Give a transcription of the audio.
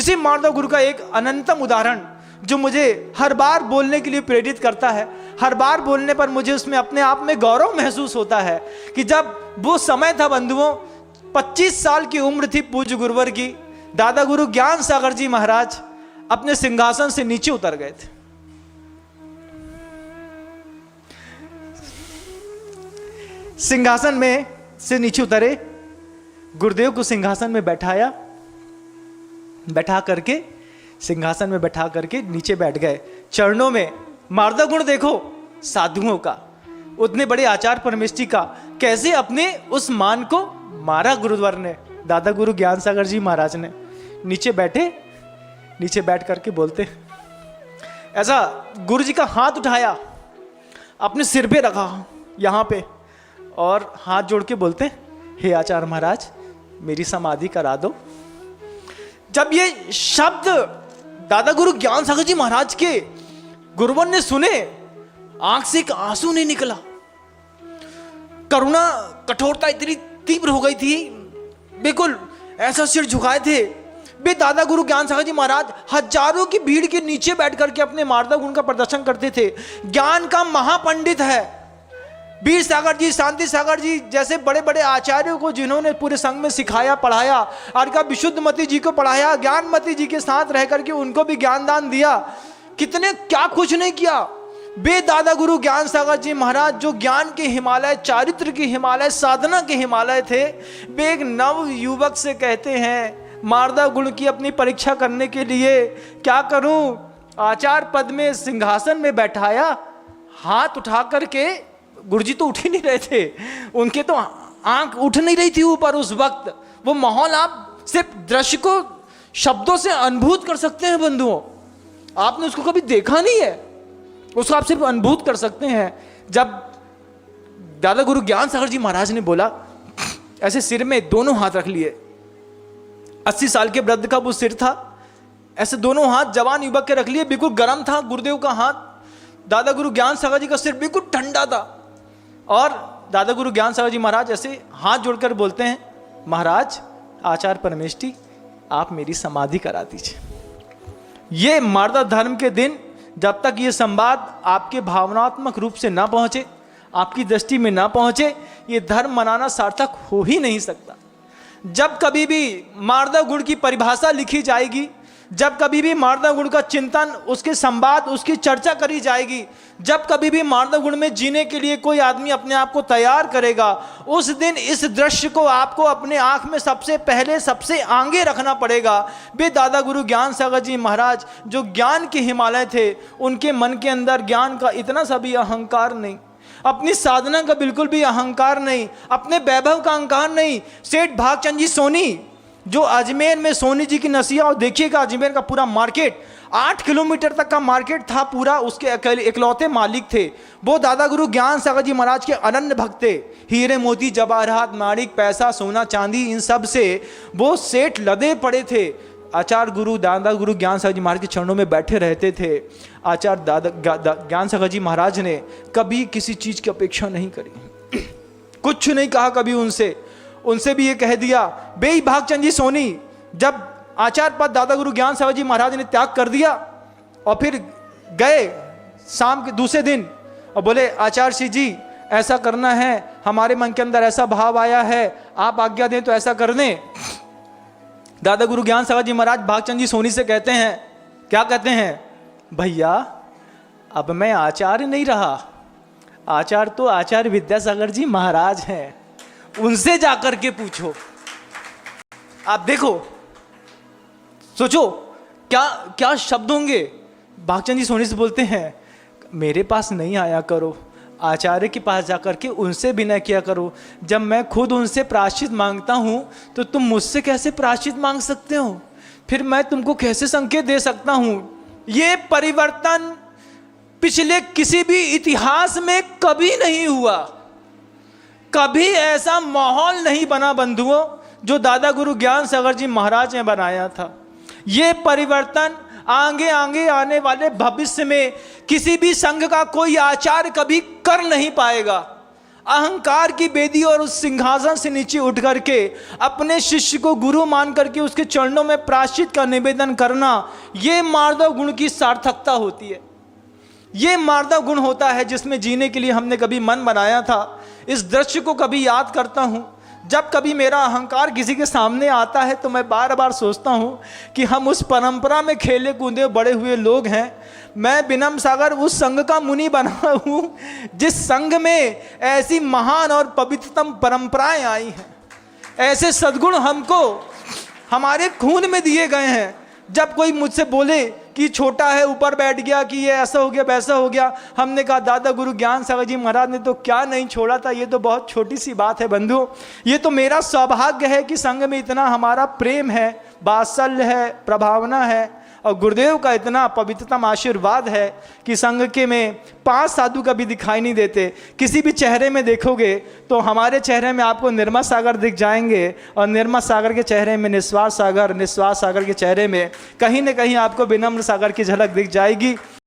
इसी मार्दा गुरु का एक अनंतम उदाहरण जो मुझे हर बार बोलने के लिए प्रेरित करता है, हर बार बोलने पर मुझे उसमें अपने आप में गौरव महसूस होता है कि जब वो समय था बंधुओं, 25 साल की उम्र थी पूज्य गुरुवर की, दादा गुरु ज्ञान सागर जी महाराज अपने सिंहासन से नीचे उतर गए थे। सिंहासन में से नीचे उतरे, गुरुदेव को सिंहासन में बैठा करके सिंहासन में बैठा करके नीचे बैठ गए। चरणों में मार्दा गुण देखो साधुओं का, उतने बड़े आचार्य परमेष्ठी का, कैसे अपने उस मान को मारा गुरुद्वार ने, दादा गुरु ज्ञान सागर जी महाराज ने। नीचे बैठ करके बोलते, ऐसा गुरु जी का हाथ उठाया, अपने सिर पे रखा यहाँ पे, और हाथ जोड़ के बोलते, हे आचार्य महाराज मेरी समाधि करा दो। जब ये शब्द दादा गुरु ज्ञान सागर जी महाराज के गुरुवर ने सुने, आंख से एक आंसू नहीं निकला। करुणा कठोरता इतनी तीव्र हो गई थी, बिल्कुल ऐसा सिर झुकाए थे। बे दादा गुरु ज्ञान सागर जी महाराज हजारों की भीड़ के नीचे बैठ करके अपने मार्दा गुण का प्रदर्शन करते थे। ज्ञान का महापंडित है वीर सागर जी, शांति सागर जी जैसे बड़े बड़े आचार्यों को जिन्होंने पूरे संघ में सिखाया पढ़ाया, और का विशुद्धमती जी को पढ़ाया, ज्ञानमती जी के साथ रह करके उनको भी ज्ञान दान दिया, कितने क्या कुछ नहीं किया। बे दादा गुरु ज्ञान सागर जी महाराज जो ज्ञान के हिमालय, चारित्र के हिमालय, साधना के हिमालय थे, वे एक नव युवक से कहते हैं मार्दा गुण की अपनी परीक्षा करने के लिए क्या करूं, आचार्य पद में सिंहासन में बैठाया, हाथ उठा करके, गुरुजी तो उठ ही नहीं रहे थे, उनके तो आंख उठ नहीं रही थी ऊपर उस वक्त। वो माहौल आप सिर्फ दृश्य को शब्दों से अनुभूत कर सकते हैं बंधुओं, आपने उसको कभी देखा नहीं है, उसको आप सिर्फ अनुभूत कर सकते हैं। जब दादा गुरु ज्ञान सागर जी महाराज ने बोला, ऐसे सिर में दोनों हाथ रख लिए, 80 साल के वृद्ध का वो सिर था, ऐसे दोनों हाथ जवान युवक के रख लिए, बिल्कुल गर्म था गुरुदेव का हाथ, दादा गुरु ज्ञान सागर जी का सिर बिल्कुल ठंडा था, और दादा गुरु ज्ञान सागर जी महाराज ऐसे हाथ जोड़कर बोलते हैं, महाराज आचार्य परमेष्ठी आप मेरी समाधि करा दीजिए। ये मार्दा धर्म के दिन जब तक ये संवाद आपके भावनात्मक रूप से ना पहुंचे, आपकी दृष्टि में ना पहुंचे, ये धर्म मनाना सार्थक हो ही नहीं सकता। जब कभी भी मार्दा गुण की परिभाषा लिखी जाएगी, जब कभी भी मार्दा गुण का चिंतन, उसके संवाद, उसकी चर्चा करी जाएगी, जब कभी भी मार्दा गुण में जीने के लिए कोई आदमी अपने आप को तैयार करेगा, उस दिन इस दृश्य को आपको अपने आंख में सबसे पहले, सबसे आगे रखना पड़ेगा। वे दादा गुरु ज्ञान सागर जी महाराज जो ज्ञान के हिमालय थे, उनके मन के अंदर ज्ञान का इतना सा भी अहंकार नहीं, अपनी साधना का बिल्कुल भी अहंकार नहीं, अपने वैभव का अहंकार नहीं। सेठ भागचंद जी सोनी जो अजमेर में सोनी जी की नसिया, और देखिएगा अजमेर का पूरा मार्केट 8 किलोमीटर तक का मार्केट था पूरा, उसके इकलौते मालिक थे। वो दादा गुरु ज्ञान सागर जी महाराज के अनन्य भक्त थे। हीरे मोती जवाहरात माणिक पैसा सोना चांदी इन सब से वो सेठ लदे पड़े थे। आचार्य गुरु दादा गुरु ज्ञान सागर जी महाराज के चरणों में बैठे रहते थे। आचार्य दादा ज्ञान सागर जी महाराज ने कभी किसी चीज की अपेक्षा नहीं करी, कुछ नहीं कहा कभी उनसे भी ये कह दिया। बेई भागचंद जी सोनी जब आचार्य पद दादा गुरु ज्ञान सागर जी महाराज ने त्याग कर दिया, और फिर गए शाम के दूसरे दिन और बोले आचार्य श्री जी ऐसा करना है, हमारे मन के अंदर ऐसा भाव आया है, आप आज्ञा दें तो ऐसा कर दें। दादा गुरु ज्ञान सागर जी महाराज भागचंद जी सोनी से कहते हैं, क्या कहते हैं, भैया अब मैं आचार्य नहीं रहा, आचार्य तो आचार्य विद्यासागर जी महाराज हैं, उनसे जाकर के पूछो। आप देखो, सोचो क्या क्या शब्द होंगे। भागचंद जी सोनी से बोलते हैं, मेरे पास नहीं आया करो, आचार्य के पास जाकर के उनसे विनय किया करो। जब मैं खुद उनसे प्रायश्चित मांगता हूं तो तुम मुझसे कैसे प्रायश्चित मांग सकते हो, फिर मैं तुमको कैसे संकेत दे सकता हूं। ये परिवर्तन पिछले किसी भी इतिहास में कभी नहीं हुआ, कभी ऐसा माहौल नहीं बना बंधुओं जो दादा गुरु ज्ञान सागर जी महाराज ने बनाया था। ये परिवर्तन आगे आगे आने वाले भविष्य में किसी भी संघ का कोई आचार्य कभी कर नहीं पाएगा। अहंकार की बेदी और उस सिंहासन से नीचे उठ करके अपने शिष्य को गुरु मान करके उसके चरणों में प्रायश्चित का निवेदन करना, ये मार्दव गुण की सार्थकता होती है। ये मार्दव गुण होता है जिसमें जीने के लिए हमने कभी मन बनाया था। इस दृश्य को कभी याद करता हूँ, जब कभी मेरा अहंकार किसी के सामने आता है तो मैं बार बार सोचता हूँ कि हम उस परंपरा में खेले कूदे बड़े हुए लोग हैं। मैं विनम्र सागर उस संघ का मुनि बना हूँ जिस संघ में ऐसी महान और पवित्रतम परंपराएं आई हैं। ऐसे सद्गुण हमको हमारे खून में दिए गए हैं। जब कोई मुझसे बोले कि छोटा है ऊपर बैठ गया, कि ये ऐसा हो गया वैसा हो गया, हमने कहा दादा गुरु ज्ञान सागर जी महाराज ने तो क्या नहीं छोड़ा था, ये तो बहुत छोटी सी बात है बंधु। ये तो मेरा सौभाग्य है कि संघ में इतना हमारा प्रेम है, वात्सल्य है, प्रभावना है, और गुरुदेव का इतना पवित्रतम आशीर्वाद है कि संघ के में 5 साधु कभी दिखाई नहीं देते। किसी भी चेहरे में देखोगे तो हमारे चेहरे में आपको निर्मल सागर दिख जाएंगे, और निर्मल सागर के चेहरे में निस्वार्थ सागर, निस्वार्थ सागर के चेहरे में कहीं न कहीं आपको विनम्र सागर की झलक दिख जाएगी।